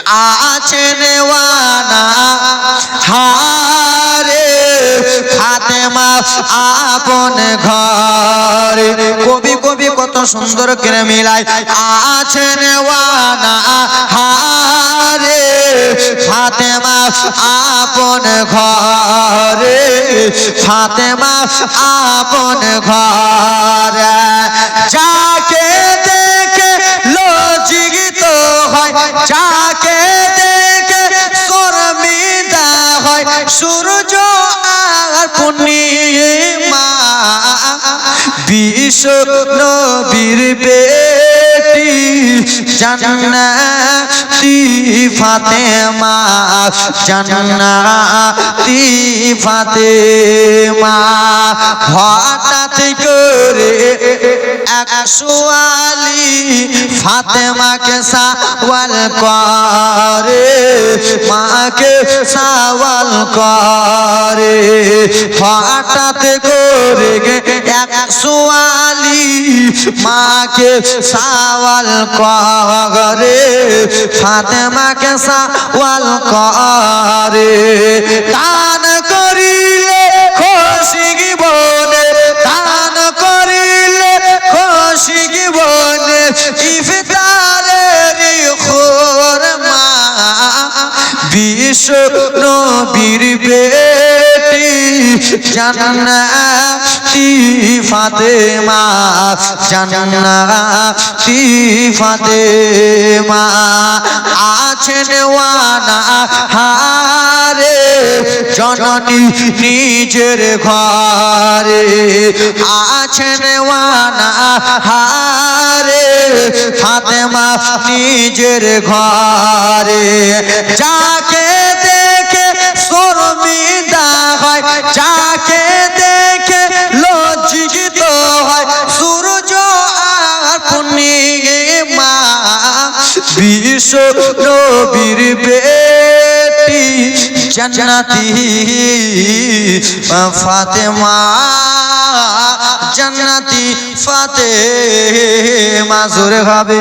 আছে নেওয়ানা হারে ফাতেমা আপন ঘরে। কবি কত সুন্দর করে মিলাই, আছে নেওয়ানা হারে ফাতেমা আপন ঘরে, ফাতেমা আপন ঘরে। যাকে দেখে লজ্জিত হয়, যাকে দেখে শর্মিন্দা হয়, সূর্য আর পূর্ণিমা, বিশ্ব নবীর বেটি জান্নাতি ফাতেমা, জান্নাতি ফাতেমা। হঠাৎ করে এক সোয়ালি ফাতেমাকে সওয়াল করে, মাকে সওয়াল করে। হঠাৎ করে এক সোয়ালি মাকে সওয়াল করে, ফাতেমাকে সওয়াল করে। দান করিলে খুশি বনে, দান করিলে খুশি বনে, ইফতারের খুরমা, বিশ্ব নবীর বেটি জান্নাতি ফাতেমা, জান্নাতি ফাতেমা। আছে নেওয়ানা হারে জননী নিজের ঘরে, আছে নেওয়ানা হারে ফাতেমা নিজের ঘরে। যাকে দেখে শর্মিন্দা হয়, যাকে দেখে লজ্জিত হয়, সূর্য আর পূর্ণিমা, বিশ্ব নবীর বেটি জান্নাতি ফাতেমা, জান্নাতি ফাতেমা। জোরে হবে।